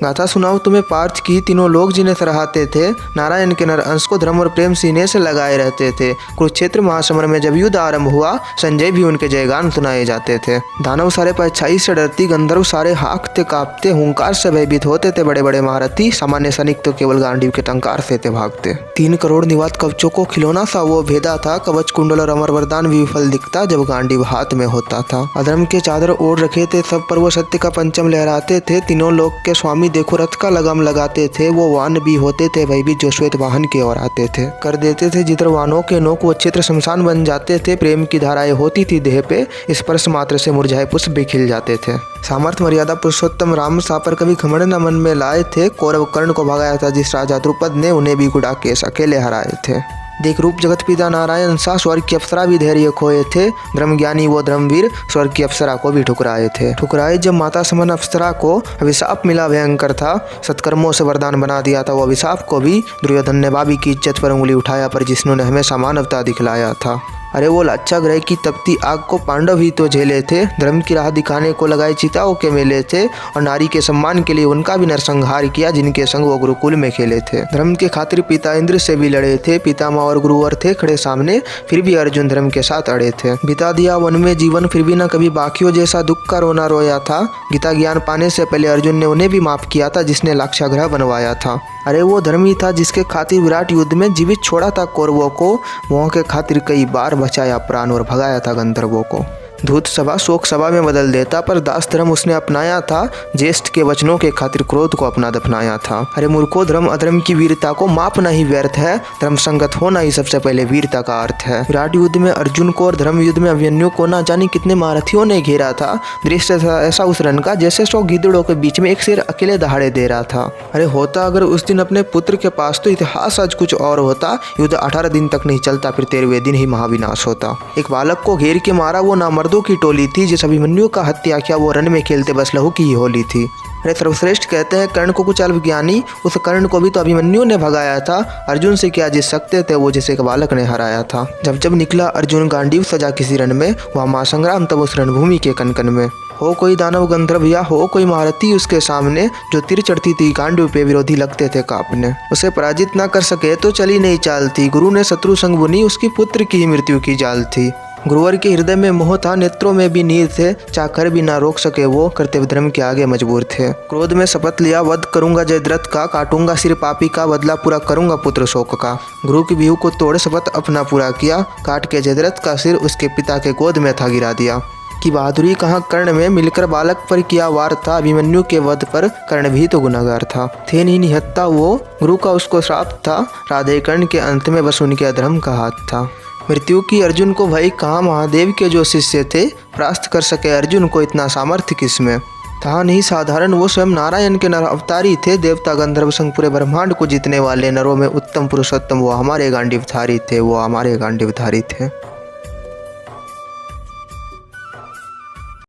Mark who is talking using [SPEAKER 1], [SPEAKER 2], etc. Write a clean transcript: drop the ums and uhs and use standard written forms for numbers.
[SPEAKER 1] गाथा सुनाओ तुम्हें पार्थ की, तीनों लोग जिन्हें सराहते थे। नारायण के नर अंश को धर्म और प्रेम सीने से लगाए रहते थे। कुरुक्षेत्र महासमर में जब युद्ध आरंभ हुआ, संजय भी उनके जयगान सुनाए जाते थे। दानव सारे परछाई से डरती, गंधर्व सारे हाँकते कांपते, हुंकार से भयभीत होते थे। बड़े बड़े महारथी, सामान्य सैनिक तो केवल गांडीव के टंकार से थे भागते। 3 करोड़ निवात कवचों को खिलौना सा वो भेदा था। कवच कुंडल और अमर वरदान भी विफल दिखता जब गांडीव हाथ में होता था। अधर्म के चादर ओढ़ रखे थे सब, पर वो सत्य का पंचम लहराते थे। तीनों लोक के स्वामी देखो रथ का लगाम लगाते थे। वो वान भी होते थे भयभीत जो श्वेत वाहन की ओर आते थे। कर देते थे जिधर वानों के नोक, वो क्षेत्र शमशान बन जाते थे। प्रेम की धाराएं होती थी देह पे, स्पर्श मात्र से मुरझाए पुष्प भी खिल जाते थे। सामर्थ मर्यादा पुरुषोत्तम राम सा पर कभी घमंड न मन में लाए थे। कौरव कर्ण को भगाया था जिस राजा द्रुपद ने, उन्हें भी गुडाकेश अकेले हराए थे। देख रूप जगत पिता नारायण सा, स्वर्ग की अप्सरा भी धैर्य खोए थे। धर्म ज्ञानी वो धर्मवीर, स्वर्ग की अप्सरा को भी ठुकराए थे। ठुकराए जब माता समन अप्सरा को, अभिशाप मिला भयंकर था। सत्कर्मों से वरदान बना दिया था वो अभिशाप को भी। दुर्योधन ने भाभी की इज्जत पर उंगली उठाया, पर जिसने हमेशा मानवता दिखलाया था। अरे वो लाचा ग्रह की तपती आग को पांडव ही तो झेले थे। धर्म की राह दिखाने को लगाए चिताओं के मेले थे, और नारी के सम्मान के लिए उनका भी नरसंहार किया जिनके संग वो गुरुकुल में खेले थे। धर्म के खातिर पिता इंद्र से भी लड़े थे। पितामह और गुरुवर थे खड़े सामने, फिर भी अर्जुन धर्म के साथ अड़े थे। बिता दिया वन में जीवन, फिर भी न कभी बाकियों जैसा दुख का रोना रोया था। गीता ज्ञान पाने से पहले अर्जुन ने उन्हें भी माफ किया था जिसने लाक्षागृह बनवाया था। अरे वो धर्मी था जिसके खातिर विराट युद्ध में जीवित छोड़ा था कौरवों को। मोह के खातिर कई बार बचाया प्राण और भगाया था गंधर्वों को। धूत सभा शोक सभा में बदल देता, पर दास धर्म उसने अपनाया था। ज्येष्ठ के वचनों के खातिर क्रोध को अपना दफनाया था। अरे मूर्खों, धर्म अधर्म की वीरता को मापना ही व्यर्थ है। धर्म संगत होना ही सबसे पहले वीरता का अर्थ है। विराट युद्ध में अर्जुन को और धर्म युद्ध में अभिमन्यु को ना जाने कितने महारथियों ने घेरा था। दृश्य था ऐसा उस रण का जैसे 100 गिद्धड़ों के बीच में एक शेर अकेले दहाड़े दे रहा था। अरे होता अगर उस दिन अपने पुत्र के पास तो इतिहास आज कुछ और होता। युद्ध 18 दिन तक नहीं चलता, फिर 13वें दिन ही महाविनाश होता। एक बालक को घेर के मारा वो ना मर्दों की टोली थी। जिस अभिमन्यु का हत्या किया वो रण में खेलते बस लहू की ही होली थी। अरे सर्वश्रेष्ठ कहते हैं कर्ण को कुछ अल्पज्ञानी, उस कर्ण को भी तो अभिमन्यु ने भगाया था। अर्जुन से क्या जीत सकते थे वो जिसे एक बालक ने हराया था। जब जब निकला अर्जुन गांडीव सजा किसी रण में, वहाँ महासंग्राम तब उस रणभूमि के कनकन में। हो कोई दानव गंधर्व या हो कोई महारथी उसके सामने, जो तिर चढ़ती थी गांडीव पे विरोधी लगते थे कांपने। उसे पराजित ना कर सके तो चली नहीं चाल थी। गुरु ने शत्रु संग बुनी, उसकी पुत्र की ही मृत्यु की जाल थी। गुरुवर के हृदय में मोह था, नेत्रों में भी नीर थे। चाकर भी ना रोक सके वो, कर्तव्य धर्म के आगे मजबूर थे। क्रोध में शपथ लिया वध करूंगा जयद्रथ का, काटूंगा सिर पापी का, बदला पूरा करूंगा पुत्र शोक का। गुरु की बिहू को तोड़ शपथ अपना पूरा किया, काट के जयद्रथ का सिर उसके पिता के गोद में था गिरा दिया। कि बहादुरी कहाँ कर्ण में, मिलकर बालक पर किया वार था। अभिमन्यु के वध पर कर्ण भी तो गुनाहगार था। थे नहीं निहत्ता वो, गुरु का उसको श्राप था। राधे कर्ण के अंत में बस उनके अधर्म का हाथ था। मृत्यु की अर्जुन को भई कहाँ, महादेव के जो शिष्य थे परास्त कर सके अर्जुन को इतना सामर्थ्य किसमें था। नहीं साधारण वो स्वयं नारायण के नर अवतारी थे। देवता गंधर्व संग पूरे ब्रह्मांड को जीतने वाले नरों में उत्तम पुरुषोत्तम वो हमारे गांडीवधारी थे, वो हमारे गांडीवधारी थे।